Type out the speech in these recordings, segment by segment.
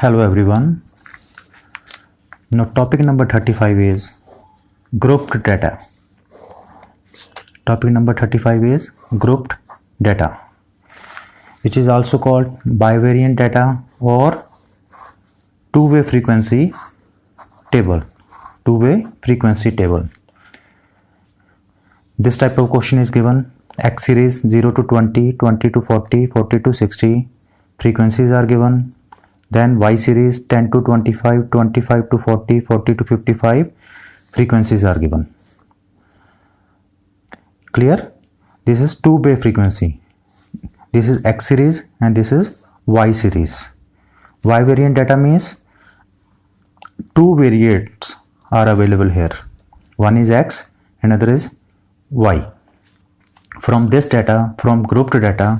Hello everyone. Now topic number 35 is grouped data. Topic number 35 is grouped data, which is also called bivariant data or two-way frequency table. Two-way frequency table. This type of question is given X series 0 to 20, 20 to 40, 40 to 60. Frequencies are given. Then Y series 10 to 25, 25 to 40, 40 to 55. Frequencies are given. Clear? This is two-way frequency. This is X series and this is Y series. Y variant data means two variants are available here. One is X, another is Y. From this data, from grouped data,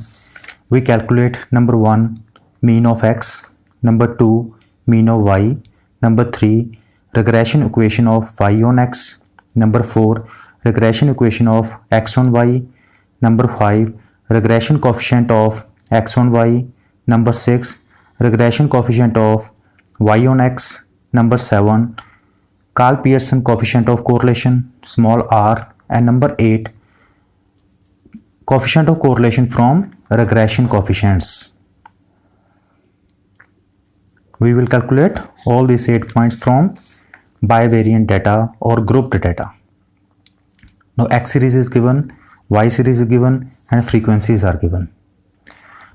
we calculate number 1, mean of X, number 2, mean of Y, number 3, regression equation of Y on X, number 4, regression equation of X on Y, number 5, regression coefficient of X on Y, number 6, regression coefficient of Y on X, number 7, Karl-Pearson coefficient of correlation, small r, and number 8, coefficient of correlation from regression coefficients. We will calculate all these 8 points from bivariant data or grouped data. Now X series is given, Y series is given, and frequencies are given.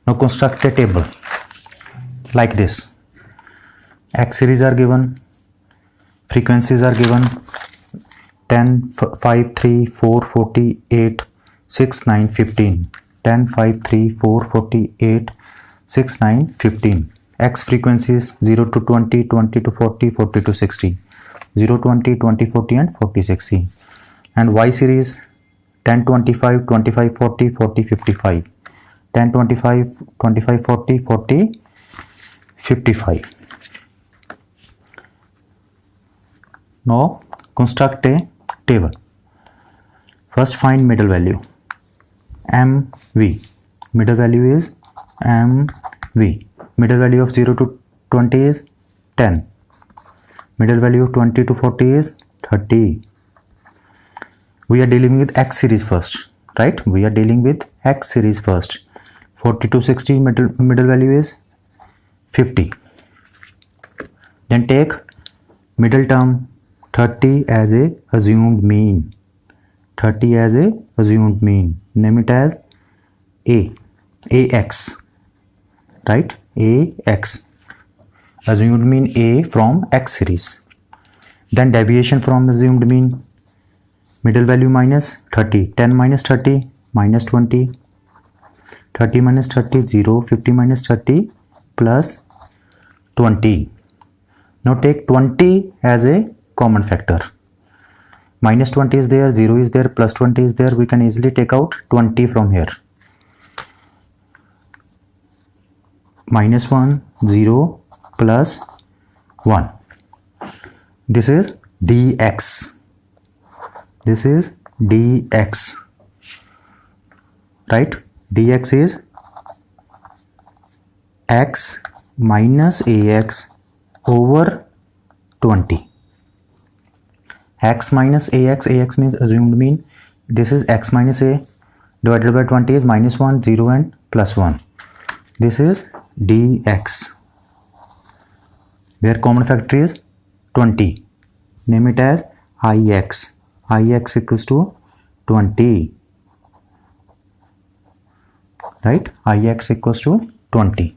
Now construct a table like this. X series are given, frequencies are given 10, 5, 3, 4, 48, 6, 9, 15. 10, 5, 3, 4, 48, 6, 9, 15. X frequencies 0 to 20, 20 to 40, 40 to 60. 0, 20, 20, 40 and 40, 60. And Y series 10, 25, 25, 40, 40, 55. 10, 25, 25, 40, 40, 55. Now construct a table. First find middle value. MV. Middle value is MV. Middle value of 0 to 20 is 10. Middle value of 20 to 40 is 30. We are dealing with X series first, right? We are dealing with X series first. 40 to 60 middle value is 50. Then take middle term 30 as a assumed mean. 30 as a assumed mean. Name it as AX, right? AX. Assumed mean A from X series. Then deviation from assumed mean. Middle value minus 30. 10 minus 30 minus 20. 30 minus 30 0. 50 minus 30 plus 20. Now take 20 as a common factor. Minus 20 is there, 0 is there, plus 20 is there. We can easily take out 20 from here. Minus 1, 0, plus 1. This is dx. This is dx. Right? Dx is x minus ax over 20. X minus ax, ax means assumed mean. This is x minus a divided by 20 is minus 1, 0 and plus 1. This is dx, where common factor is 20. Name it as ix. Ix equals to 20. Right? Ix equals to 20.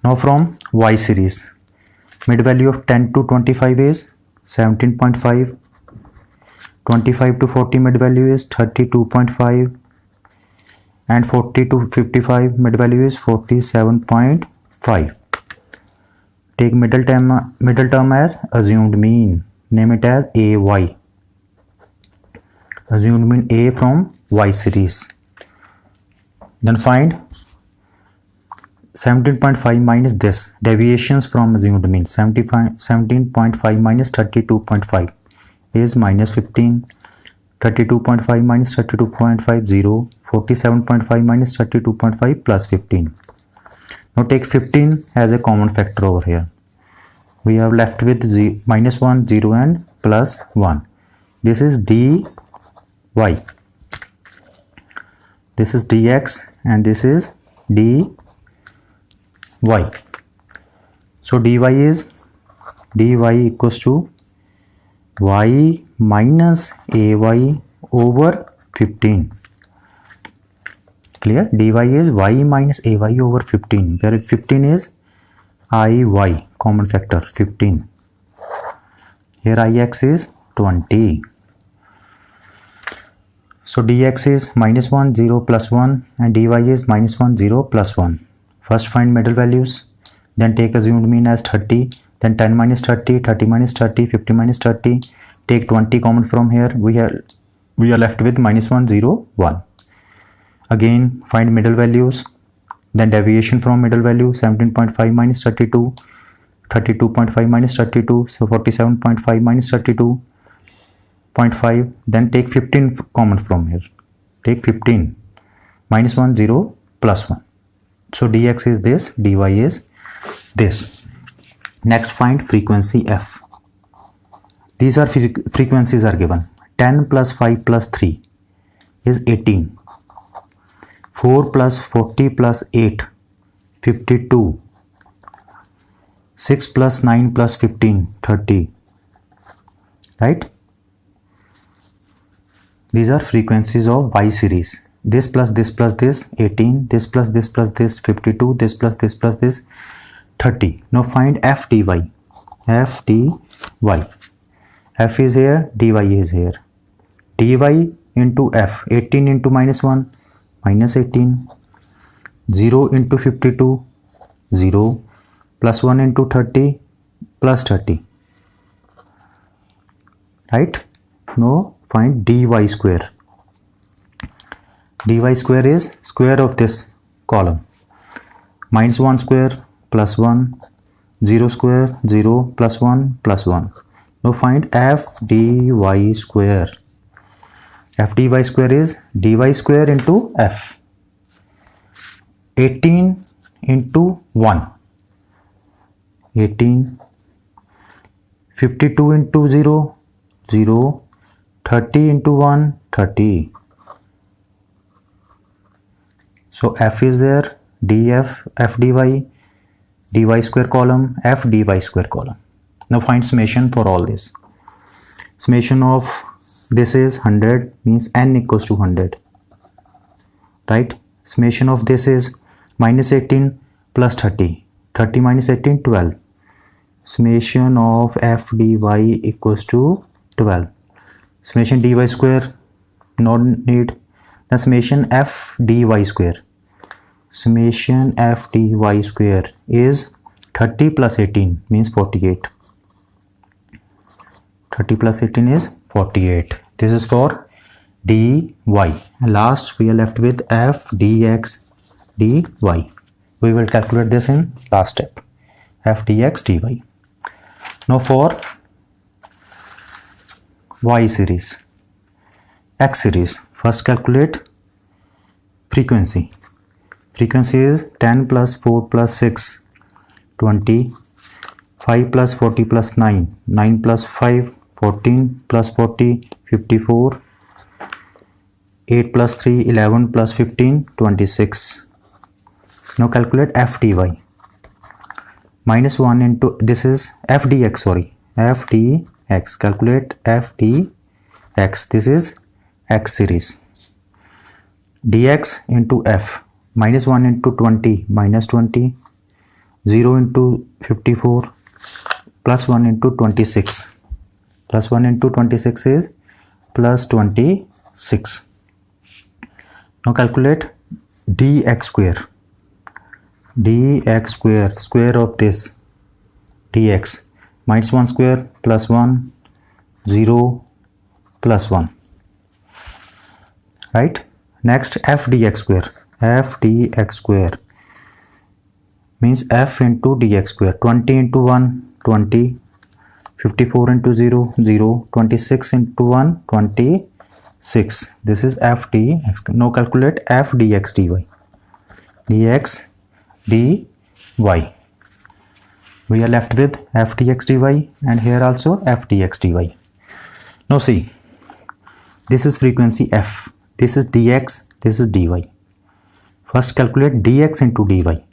Now from Y series, mid value of 10 to 25 is 17.5. 25 to 40 mid value is 32.5. And 40 to 55 mid value is 47.5. Take middle term as assumed mean. Name it as AY. Assumed mean A from Y series. Then find 17.5 minus this. Deviations from assumed mean. 17.5 minus 32.5 is minus 15. 32.5 minus 32.5 0. 47.5 minus 32.5 plus 15. Now take 15 as a common factor over here. We have left with -1, 0 and +1. This is dy. This is dx and this is dy. So dy equals to y minus ay over 15. Clear? Dy is y minus ay over 15, where 15 is iy, common factor 15. Here ix is 20. So dx is -1, 0, +1 and dy is -1, 0, +1. First find middle values, then take assumed mean as 30, then 10 minus 30, 30 minus 30, 50 minus 30. Take 20 common from here. We are left with -1, 0, 1. Again find middle values, then deviation from middle value, 17.5 minus 32, 32.5 minus 32, so 47.5 minus 32.5. Then take 15 common from here. Take 15, -1, 0, +1. So dx is this, dy is this. Next find frequency f. These are frequencies are given. 10 plus 5 plus 3 is 18. 4 plus 40 plus 8, 52. 6 plus 9 plus 15, 30. Right? These are frequencies of Y series. This plus this plus this, 18. This plus this plus this, 52. This plus this plus this, 30. Now find f dy. F dy. F is here, dy is here. dy into f, 18 into -1, -18. 0 into 52, 0. +1 into 30, +30. Right? Now find dy square. Dy square is square of this column. -1 square, +1. 0 square, 0, +1, +1. Now find f dy square. F dy square is dy square into f. 18 into 1. 18. 52 into 0, 0. 30 into 1, 30. So f is there, df, f dy, dy square column, f dy square column. Now find summation for all this. Summation of this is 100, means n equals to 100. Right? Summation of this is -18 plus 30. 30 minus 18, 12. Summation of f dy equals to 12. Summation dy square, no need. The summation f dy square. Summation f dy square is 30 plus 18 means 48. 30 plus 18 is 48. This is for dy. Last we are left with f dx dy. We will calculate this in last step. F dx dy. Now for y series, x series, first calculate frequency. Frequency is 10 plus 4 plus 6, 20. 5 plus 40 plus 9, 9 plus 5, 14 plus 40, 54. 8 plus 3, 11 plus 15, 26. Now calculate f dy. -1 into, this is f dx, sorry, f dx. Calculate f dx. This is x series. Dx into f. -1 into 20, -20. 0 into 54. +1 into 26. +1 into 26 is +26. Now calculate dx square. Dx square, square of this dx. -1 square, +1, 0, +1. Right? Next f dx square. F dx square means f into dx square. 20 into 1, 20. 54 into 0, 0. 26 into 1, 26. This is f dx. Now calculate f dx dy. Dx dy. y. We are left with f dx dy, and here also f dx dy. Now see, this is frequency f, this is dx, this is dy. First calculate dx into dy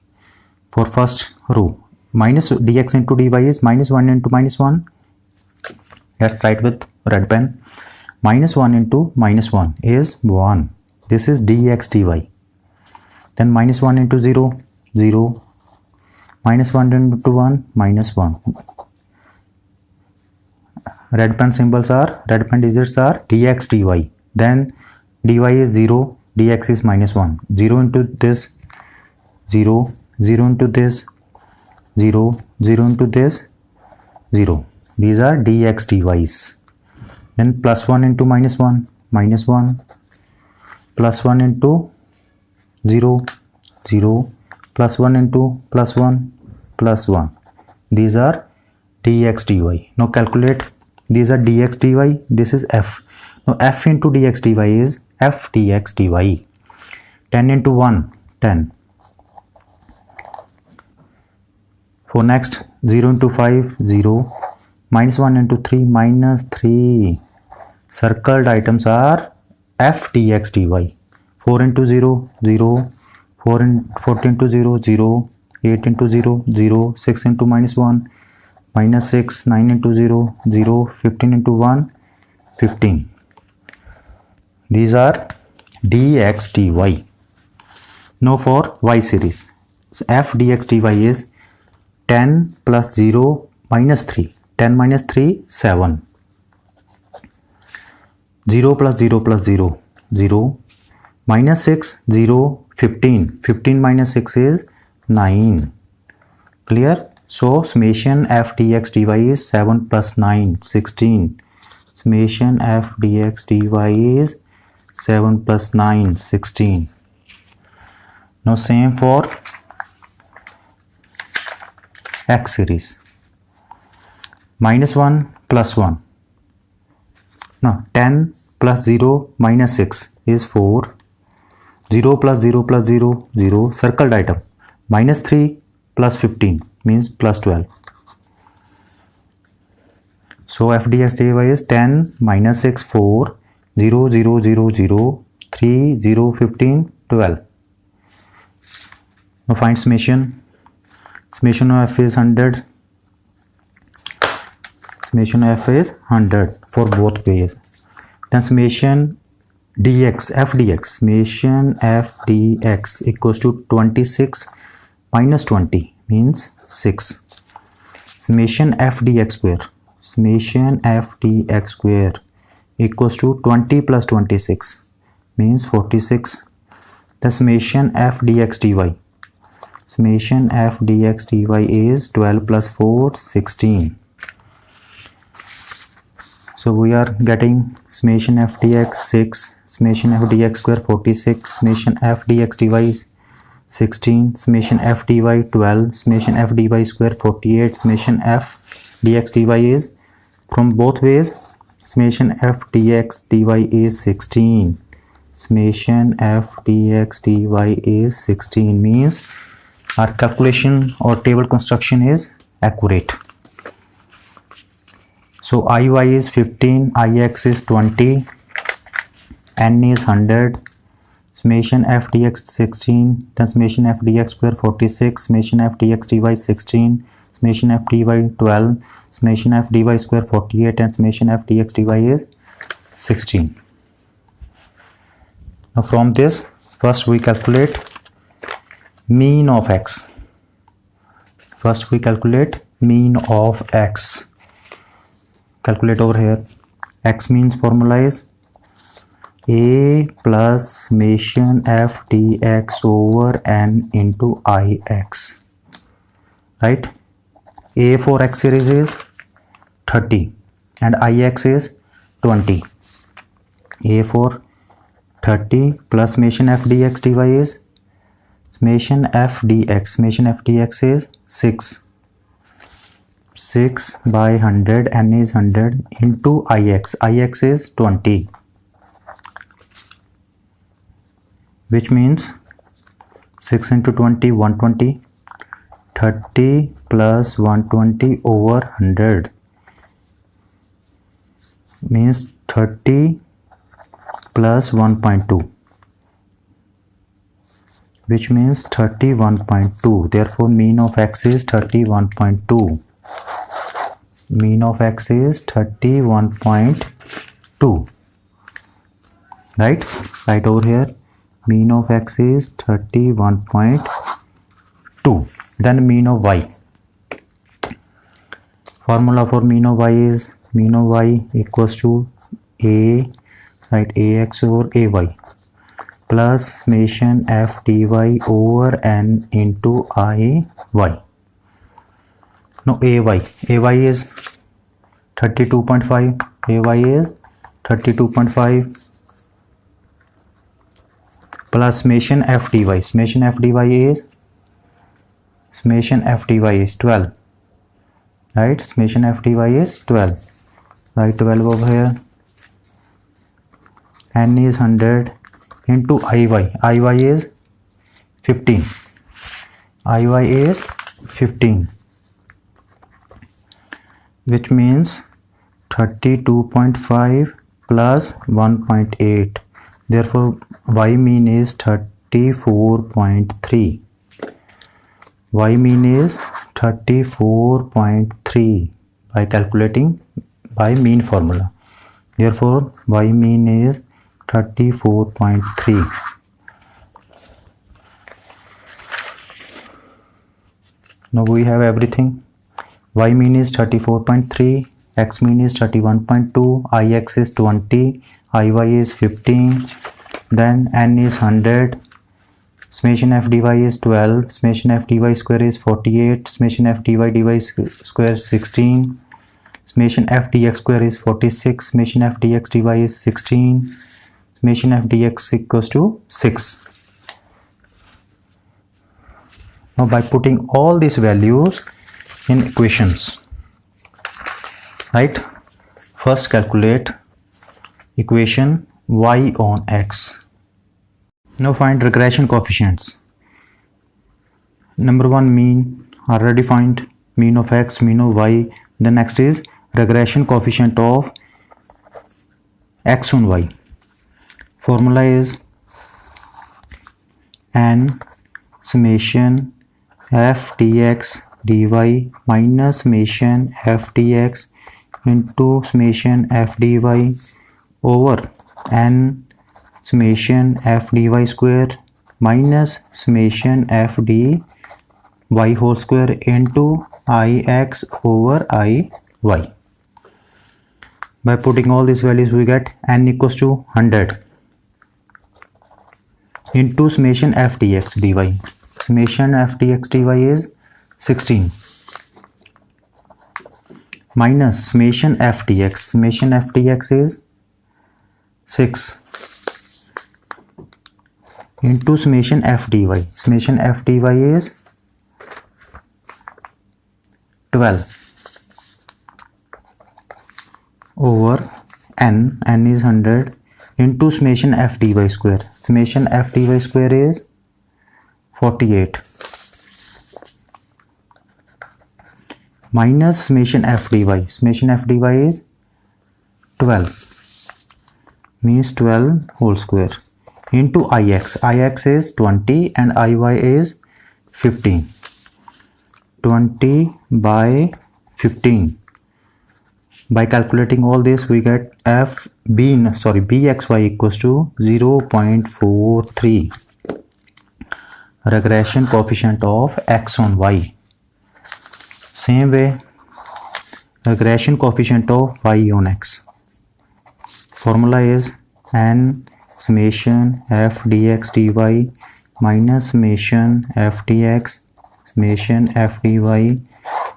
for first row. Minus dx into dy is minus 1 into minus 1. Let's write with red pen. Minus 1 into minus 1 is 1. This is dx dy. Then minus 1 into 0, 0. Minus 1 into 1, minus 1. Red pen symbols are, red pen digits are dx dy. Then dy is 0, dx is minus 1. 0 into this, 0. 0 into this, 0. 0 into this, 0. These are dx dy's. Then plus 1 into minus 1, minus 1. Plus 1 into 0, 0. Plus 1 into plus 1, plus 1. These are dx dy. Now calculate. These are dx dy. This is f. Now f into dx dy is f dx dy. 10 into 1, 10. For next, 0 into 5, 0. Minus 1 into 3, minus 3. Circled items are f dx dy. 4 into 0, 0. 14 into 0, 0. 8 into 0, 0. 6 into minus 1, minus 6. 9 into 0, 0. 15 into 1, 15. These are dx dy. Now for y series. So f dx dy is 10 plus 0 minus 3. 10 minus 3, 7. 0 plus 0 plus 0, 0. Minus 6, 0, 15. 15 minus 6 is 9. Clear? So summation f dx dy is 7 plus 9, 16. Summation f dx dy is 7 plus 9, 16. Now same for x series. Minus 1 plus 1. Now 10 plus 0 minus 6 is 4. 0 plus 0 plus 0, 0. Circled item. Minus 3 plus 15 means plus 12. So f dx dy is 10 minus 6, 4. 0, 0, 0, 0. 3, 0, 15, 12. Now find summation. Summation of f is 100. Summation of f is 100 for both ways. Then summation dx, f dx, summation f dx equals to 26 minus 20 means 6. Summation f dx square, summation f dx square equals to 20 plus 26 means 46. The summation f dx dy, summation f dx dy is 12 plus 4, 16. So we are getting summation f dx 6, summation f dx square 46, summation f dx dy is 16, summation f dy 12, summation f dy square 48, summation f dx dy is from both ways, summation f dx dy is 16. Summation f dx dy is 16 means our calculation or table construction is accurate. So iy is 15, ix is 20, n is 100, summation f dx 16, then summation f dx square 46, summation f dx dy 16, summation f dy 12, summation f dy square 48, and summation f dx dy is 16. Now from this, first we calculate mean of x. First we calculate mean of x. Calculate over here. X means formula is a plus summation f dx over n into ix. Right? A for x series is 30 and ix is 20. A for 30 plus summation f dx dy is summation f dx. Summation f dx is 6. 6 by 100, n is 100 into ix. Ix is 20. Which means 6 into 20, 120. 30 plus 120 over 100 means 30 plus 1.2, which means 31.2. Therefore mean of x is 31.2. Mean of x is 31.2. Right over here, mean of x is 31.2. Then mean of y. Formula for mean of y is mean of y equals to a, right, ax over ay plus summation f dy over n into iy. Now ay is 32.5. ay is 32.5 plus summation f dy. Summation f dy is 12. Right, summation f dy is 12. Write 12 over here. N is 100 into iy. iy is 15. iy is 15, which means 32.5 plus 1.8. Therefore y mean is 34.3. y mean is 34.3 by calculating by mean formula. Therefore y mean is 34.3. Now we have everything. Y mean is 34.3, x mean is 31.2, ix is 20, iy is 15, then n is 100, summation f dy is 12, summation f dy square is 48, summation f dy square 16, summation f dx square is 46, summation f dx dy is 16, summation f dx equals to 6. Now by putting all these values in equations, right, first calculate equation y on x. Now find regression coefficients. Number one, mean, already find mean of x, mean of y. The next is regression coefficient of x on y. Formula is n summation f dx dy minus summation f dx into summation f dy over n summation f dy square minus summation f dy whole square into ix over iy. By putting all these values we get n equals to 100 into summation f dx dy. Summation f dx dy is 16 minus summation f dx. Summation f dx is 6 into summation f dy. Summation f dy is 12 over n is 100 into summation f dy square. Summation f dy square is 48 minus summation f dy. Summation f dy is 12 means 12 whole square into ix. ix is 20 and iy is 15. 20 by 15. By calculating all this we get bxy equals to 0.43. Regression coefficient of x on y. Same way, regression coefficient of y on x. Formula is n summation f dx dy minus summation f dx summation f dy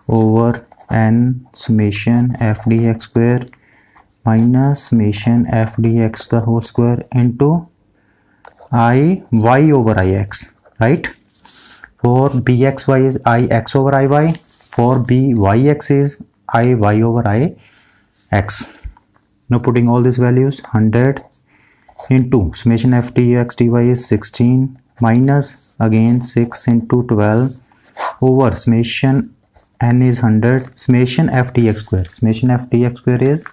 over n summation f dx square minus summation f dx the whole square into y over ix. Right? For bxy is ix over iy. For byx is iy over ix. Now putting all these values, 100 into summation f dx dy is 16 minus again 6 into 12 over summation n is 100, summation f dx square, summation f dx square is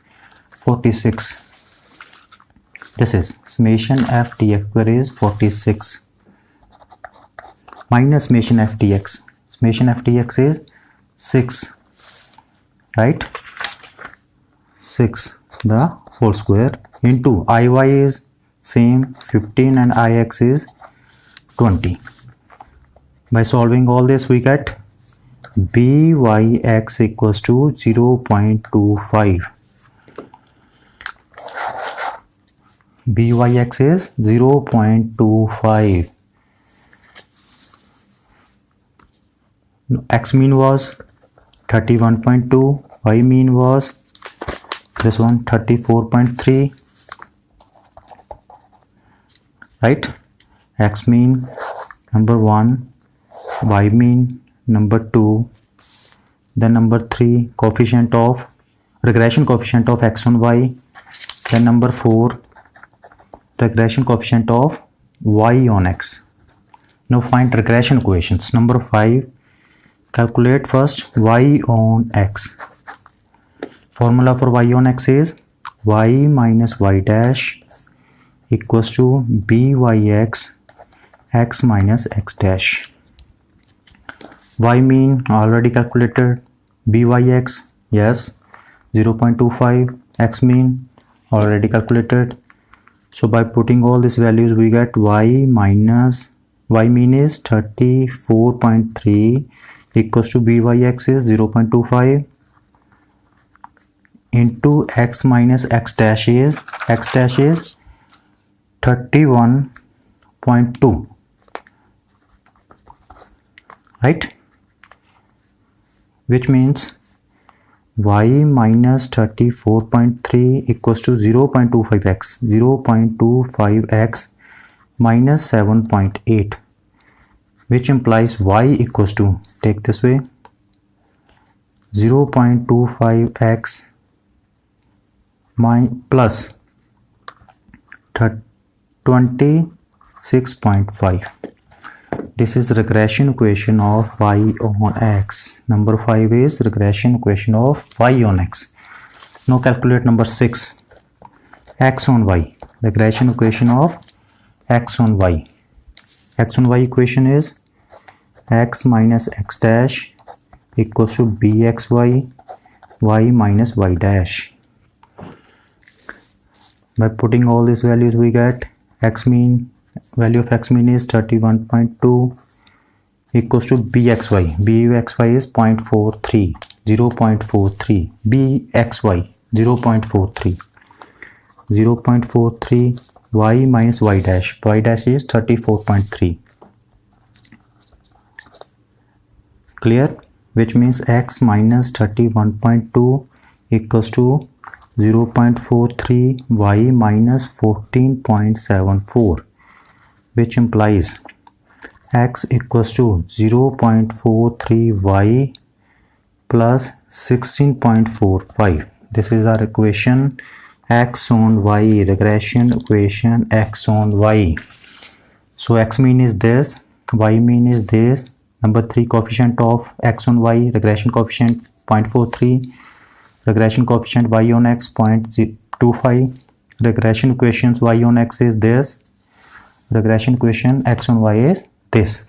46. This is summation f dx square is 46 minus summation f dx. Summation f dx is 6, right? 6 the whole square into iy is same 15 and ix is 20. By solving all this we get byx equals to 0.25. byx is 0.25. X mean was 31.2, y mean was this one 34.3, right? X mean number 1, y mean number 2, then number 3 coefficient of regression coefficient of x on y, then number 4 regression coefficient of y on x. Now find regression coefficients. Number 5, calculate first y on x. Formula for y on x is y minus y dash equals to byx x minus x dash. Y mean already calculated, byx, yes, 0.25, x mean already calculated. So by putting all these values we get y mean is 34.3 equals to byx is 0.25 into x minus x dash is 31.2, right? Which means y minus 34.3 equals to 0.25x, 0.25x minus 7.8, which implies y equals to, take this way, 0.25x plus 26.5. This is regression equation of y on x. Number 5 is regression equation of y on x. Now calculate number 6, x on y. Regression equation of x on y. X on y equation is x minus x dash equals to bxy y minus y dash. By putting all these values we get x mean, value of x mean is 31.2 equals to bxy is 0.43, 0.43, bxy 0.43 y minus y dash is 34.3. Clear? Which means x minus 31.2 equals to 0.43 y minus 14.74, which implies x equals to 0.43 y plus 16.45. This is our equation x on y, regression equation x on y. So x mean is this, y mean is this. Number 3 coefficient of x on y, regression coefficient 0.43, regression coefficient y on x 0.25, regression equations y on x is this, regression equation x on y is this.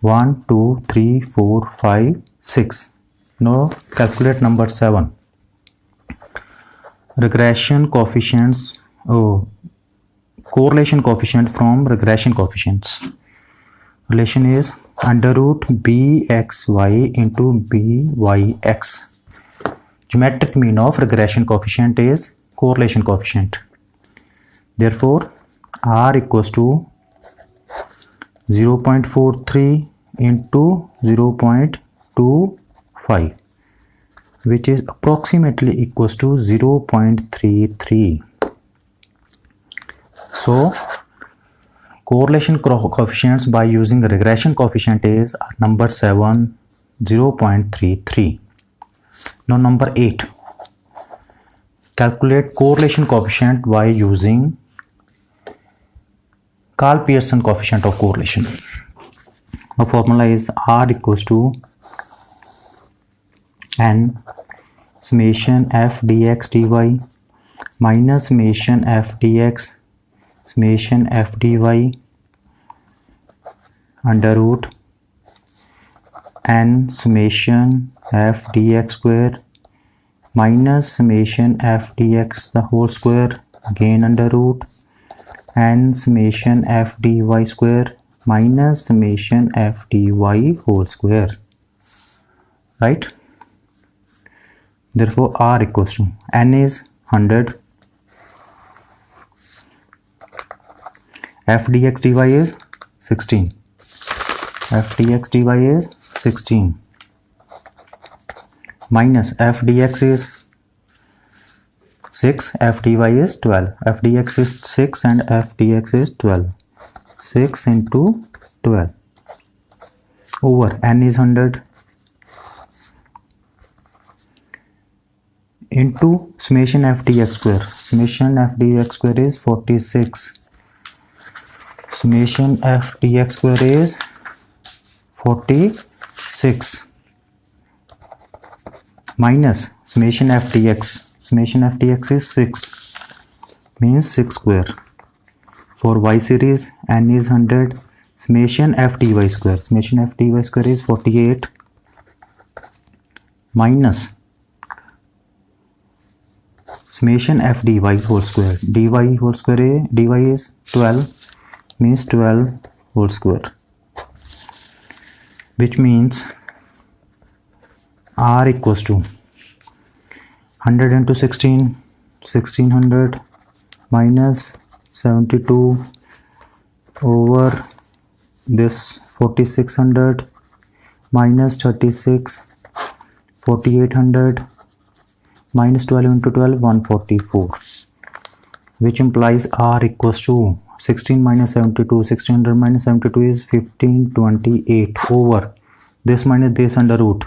1 2 3 4 5 6. Now calculate number 7. Regression coefficients, correlation coefficient from regression coefficients. Relation is under root bxy into byx. Geometric mean of regression coefficient is correlation coefficient. Therefore r equals to 0.43 into 0.25, which is approximately equals to 0.33. So correlation coefficients by using the regression coefficient is number 7, 0.33. Now number 8, calculate correlation coefficient by using Karl Pearson coefficient of correlation. The formula is R equals to N summation f dx dy minus summation f dx summation f dy under root n summation f dx square minus summation f dx the whole square again under root n summation f dy square minus summation f dy whole square, right? Therefore R equals to n is 100, f dx dy is 16, f dx dy is 16 minus f dx is 6, f dy is 12, f dx is 6 and f dx is 12, 6 into 12 over n is 100 into summation f dx square, summation f dx square is 46, summation f dx square is 46 minus summation f dx, summation f dx is 6 means 6 square. For y series n is 100, summation f dy square, summation f dy square is 48 minus summation f dy whole square, dy whole square, dy is 12 means 12 whole square, which means R equals to 100 into 16, 1600 minus 72 over this 4600 minus 36, 4800 minus 12 into 12, 144, which implies R equals to 16 minus 72, 1600 minus 72 is 1528 over this minus this under root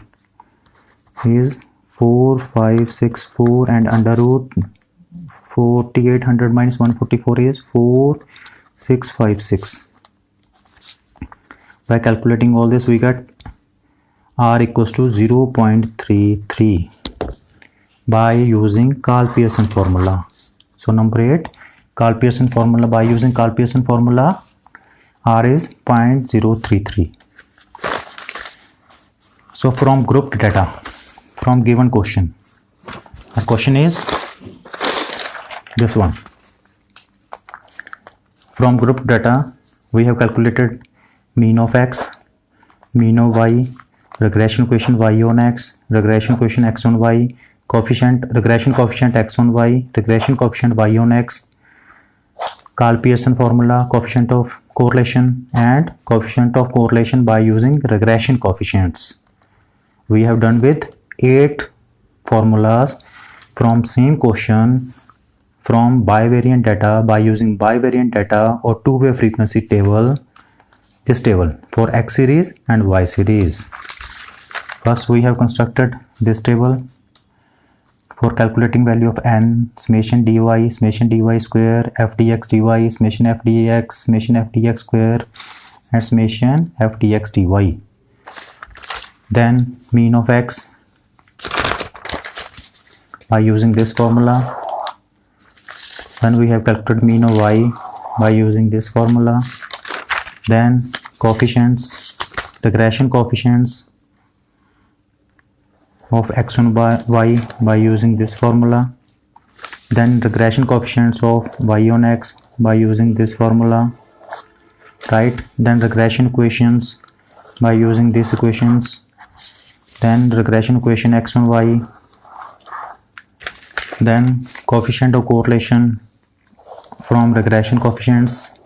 is 4564 and under root 4800 minus 144 is 4656. By calculating all this we get R equals to 0.33 by using Karl-Pearson formula. So number 8, Karl-Pearson formula. By using Karl-Pearson formula, R is 0.033. So from grouped data, from given question, the question is this one. From grouped data, we have calculated mean of x, mean of y, regression coefficient y on x, regression coefficient x on y, coefficient, regression coefficient x on y, regression coefficient y on x, Karl-Pearson formula, coefficient of correlation and coefficient of correlation by using regression coefficients. We have done with 8 formulas from same question from bivariant data by using bivariant data or two-way frequency table, this table for x series and y series. First we have constructed this table for calculating value of n, summation dy square, f dx dy, summation f dx square and summation f dx dy. Then mean of x by using this formula. Then we have calculated mean of y by using this formula. Then coefficients, regression coefficients of x on y by using this formula. Then regression coefficients of y on x by using this formula, right? Then regression equations by using these equations. Then regression equation x on y. Then coefficient of correlation from regression coefficients.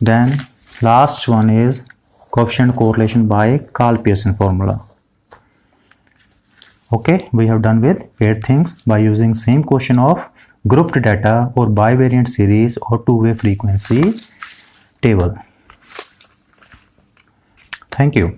Then last one is coefficient correlation by Karl-Pearson formula. Okay, we have done with 8 things by using same question of grouped data or bivariant series or two-way frequency table. Thank you.